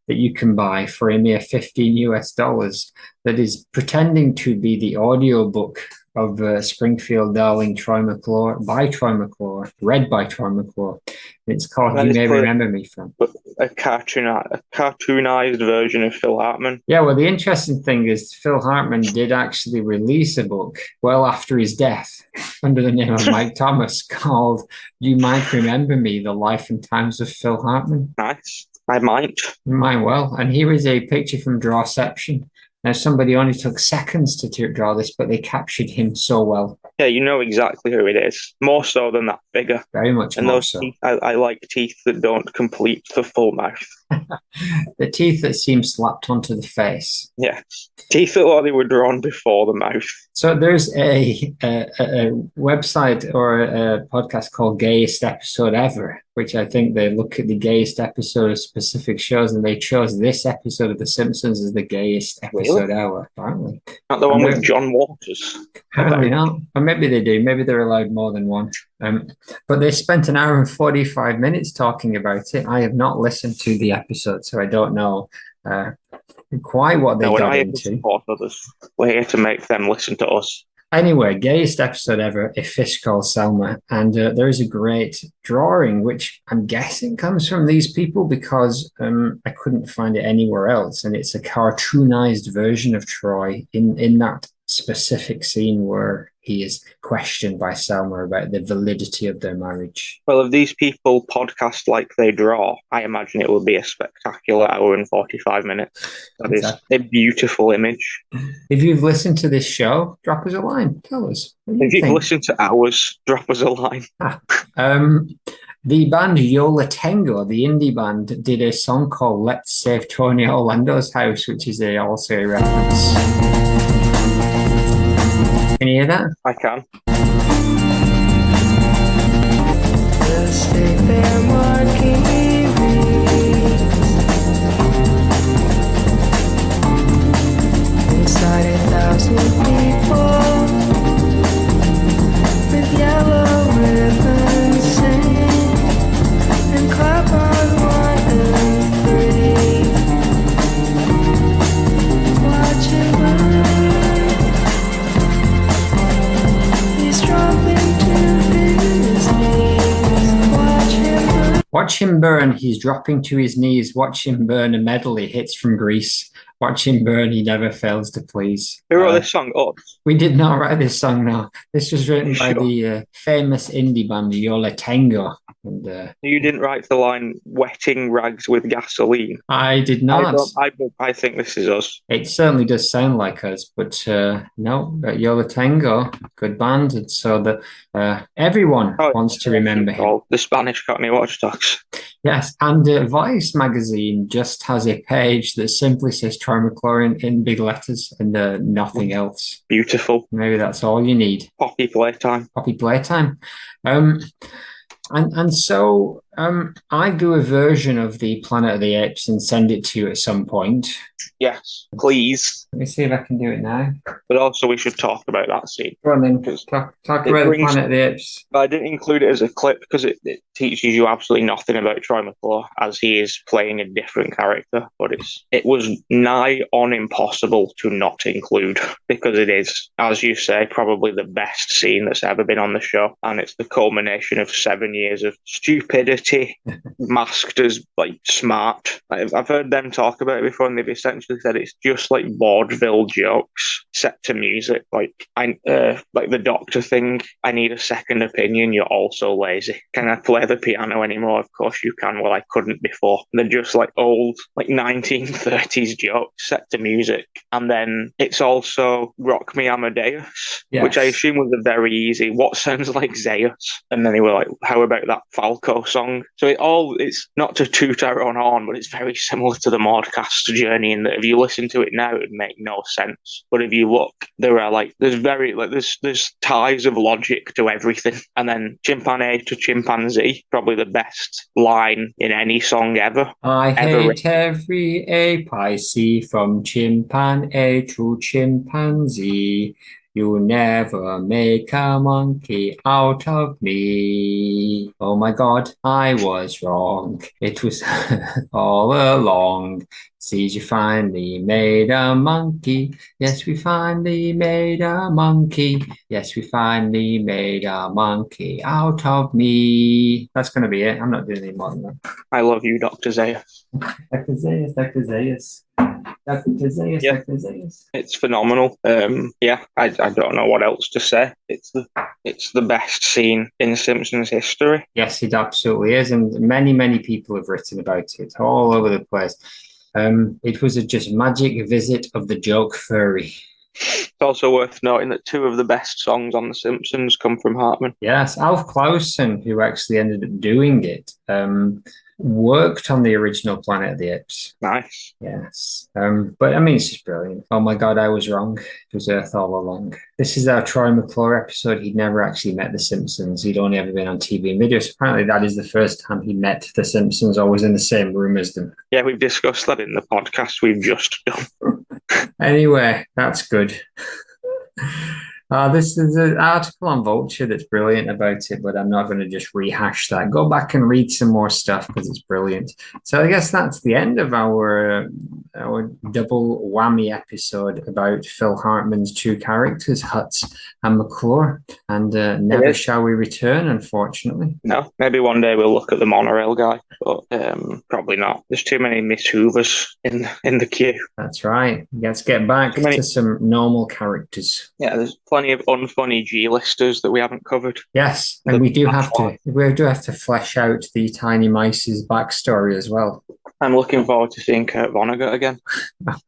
that you can buy for a mere $15 that is pretending to be the audiobook of Springfield Darling Troy McClure by Troy McClure, read by Troy McClure. It's called You May Remember Me From. A cartoonized version of Phil Hartman. Yeah, well, the interesting thing is Phil Hartman did actually release a book well after his death under the name of Mike Thomas called You Might Remember Me, The Life and Times of Phil Hartman. Nice. I might. You might well. And here is a picture from Drawception. Now, somebody only took seconds to draw this, but they captured him so well. Yeah, you know exactly who it is. More so than that figure. Very much and more those so. Teeth, I like teeth that don't complete the full mouth. The teeth that seem slapped onto the face. Yeah. Teeth that like they were drawn before the mouth. So there's a website or a podcast called Gayest Episode Ever, which I think they look at the gayest episode of specific shows, and they chose this episode of The Simpsons as the gayest episode ever, apparently. Not the one with John Waters. Apparently not. Or maybe they do. Maybe they're allowed more than one. But they spent an hour and 45 minutes talking about it. I have not listened to the episode, so I don't know quite what they got into. We're here to make them listen to us. Anyway, gayest episode ever, A Fish Called Selma. And there is a great drawing, which I'm guessing comes from these people because I couldn't find it anywhere else. And it's a cartoonized version of Troy in that specific scene where he is questioned by Selma about the validity of their marriage. Well, if these people podcast like they draw, I imagine it will be a spectacular hour and 45 minutes. That exactly. Is a beautiful image. If you've listened to this show, drop us a line. Tell us. If you've listened to ours, drop us a line. The band Yola Tango, the indie band, did a song called Let's Save Tony Orlando's House, which is also a reference. Can you hear that? I can. Inside 1,000 people with yellow ribbons sing and clap on 1 and 3. Watching burn. Watch him burn, he's dropping to his knees. Watch him burn, a medley hits from Greece. Watch him burn, he never fails to please. Who wrote this song up? We did not write this song, no. This was written by the famous indie band Yola Tango. And, you didn't write the line, wetting rags with gasoline? I did not. I think this is us. It certainly does sound like us, but no, Yola Tango, good band. And so everyone wants to remember him. The Spanish Cockney Watchdogs. Yes, and Vice magazine just has a page that simply says Troy McClure in big letters and nothing else. Beautiful. Maybe that's all you need. Poppy playtime. Poppy playtime. And so I'd do a version of the Planet of the Apes and send it to you at some point. Yes, please. Let me see if I can do it now. But also, we should talk about that scene. Go on then. Because Talk it about the brings- Planet of the Apes. I didn't include it as a clip because it teaches you absolutely nothing about Troy McClure as he is playing a different character. But it was nigh on impossible to not include because it is, as you say, probably the best scene that's ever been on the show, and it's the culmination of 7 years of stupidity masked as like smart. I've heard them talk about it before, and they've essentially said it's just like vaudeville jokes set to music, like the Doctor thing. I need a second opinion. You're also lazy. Can I play the piano anymore? Of course you can. Well, I couldn't before. They're just like old, like 1930s jokes set to music. And then it's also Rock Me Amadeus, Yes. which I assume was a very easy, what sounds like Zeus. And then they were like, how about that Falco song? So it's not to toot our own horn, but it's very similar to the Mordcast journey in that if you listen to it now, it would make no sense. But if you look, there are there's ties of logic to everything. And then chimpanzee to chimpanzee, probably the best line in any song ever. I Ever hate every ape I see, from chimpanzee to chimpanzee. You never make a monkey out of me. Oh my God, I was wrong. It was all along. See, you finally made a monkey. Yes, we finally made a monkey. Yes, we finally made a monkey out of me. That's going to be it. I'm not doing any more than that. I love you, Dr. Zeus. Dr. Zeus, Dr. Zeus. Dr. Zeus, Yeah. Dr. Zeus. It's phenomenal. I don't know what else to say. It's the best scene in Simpsons history. Yes, it absolutely is. And many people have written about it all over the place. It was a just magic visit of the joke furry. It's also worth noting that 2 of the best songs on The Simpsons come from Hartman. Yes, Alf Clausen, who actually ended up doing it, worked on the original Planet of the Apes. Nice. Yes. But I mean, it's just brilliant. Oh my God, I was wrong. It was Earth all along. This is our Troy McClure episode. He'd never actually met the Simpsons. He'd only ever been on TV and video. So apparently that is the first time he met the Simpsons or was in the same room as them. Yeah, we've discussed that in the podcast we've just done. Anyway, that's good. This is an article on Vulture that's brilliant about it, but I'm not going to just rehash that. Go back and read some more stuff because it's brilliant. So I guess that's the end of our double whammy episode about Phil Hartman's 2 characters, Hutz and McClure. And never shall we return, unfortunately. No, maybe one day we'll look at the monorail guy, but probably not. There's too many Miss Hoovers in the queue. That's right. Let's get back to some normal characters. Yeah, there's plenty of unfunny G-listers that we haven't covered. Yes, and we do have to flesh out the Tiny Mice's backstory as well. I'm looking forward to seeing Kurt Vonnegut again.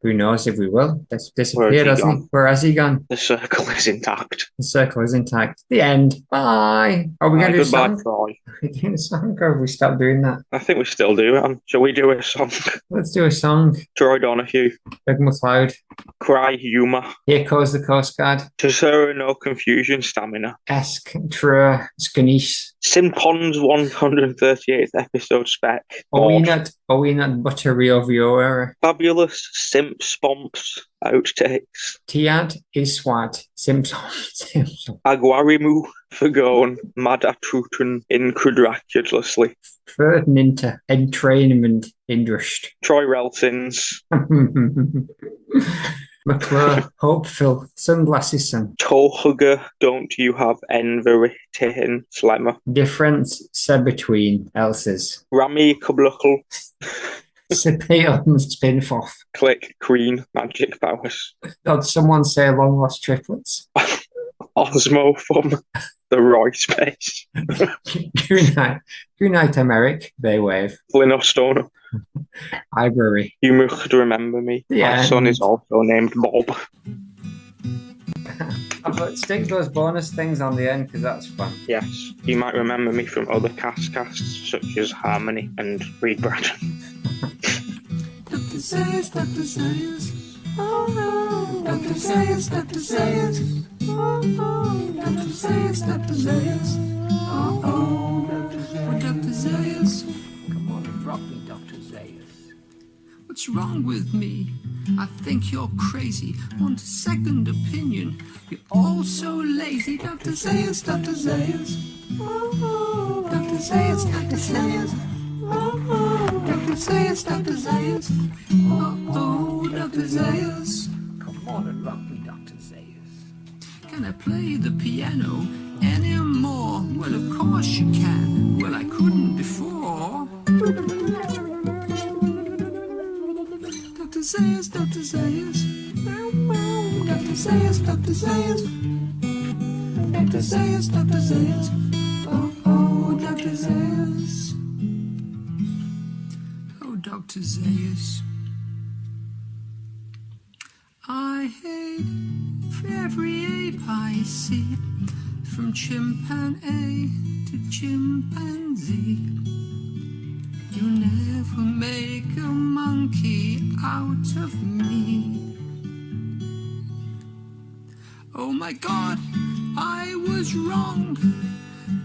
Who knows if we will? It's disappeared, hasn't he? Where has he gone? The circle is intact. The circle is intact. The end. Bye. Are we going to do a song? Troy. Are we doing a song or have we stopped doing that? I think we still do. Shall we do a song? Let's do a song. Troy Donahue. Big McLeod. Cry humour. Here goes the Coast Guard. To Sarah no confusion stamina. Esk Trua Skanish. Sim Pond's 138th episode spec. Are we not buttery over your era? Fabulous Simp Spomps outtakes. Tiad Iswat Simpson. Aguarimu Fagon Madatruten incredulously. Ferdinand Entrainment Indrust. Troy Reltins. McClure, Hopeful, Sunglasses Son. Tohugger, don't you have Enveritihin Slemmer? Difference said between else's. Rami Kubluckle. Sipion Spinfoff. Click Queen Magic Powers. Did someone say long lost triplets? Osmo from the Roy Space. Good night, Americ. They wave. Flynn Ivory. You must remember me. My son is also named Bob. But stick those bonus things on the end because that's fun. Yes, you might remember me from other casts such as Harmony and Reed Braddon. Dr. Zayas, Dr. Zayas. Oh, Dr. Zayas, Dr. Zayas. Oh, Dr. Zayas, Dr. Zayas. Dr. Zayas. Come on and rock me, Dr. Zayas. What's wrong with me? I think you're crazy. Want a second opinion? You're all so lazy. Dr. Zayas, Dr. Zayas. Dr. Zayas, Dr. Zayas. Dr. Zayas, Dr. Zayas. Oh, Dr. Zayas. Come on and rock me, Dr. Zayas. Can I play the piano anymore? Well, of course you can. Well, I couldn't before. Dr. Zayas, Dr. Zayas. Dr. Zayas, Dr. Zayas. Dr. Zayas, Dr. Zayas. Oh, Dr. Zayas. Oh, Dr. Zayas. I hate for every ape I see, from chimpanzee to chimpanzee. You never make a monkey out of me. Oh my God, I was wrong.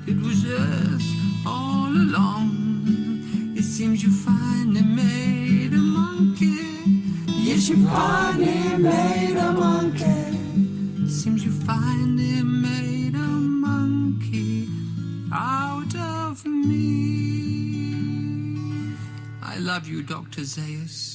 It was Earth all along. It seems you finally made a monkey. Yes, you finally made a monkey. Seems you finally made a monkey out of me. I love you, Dr. Zayas.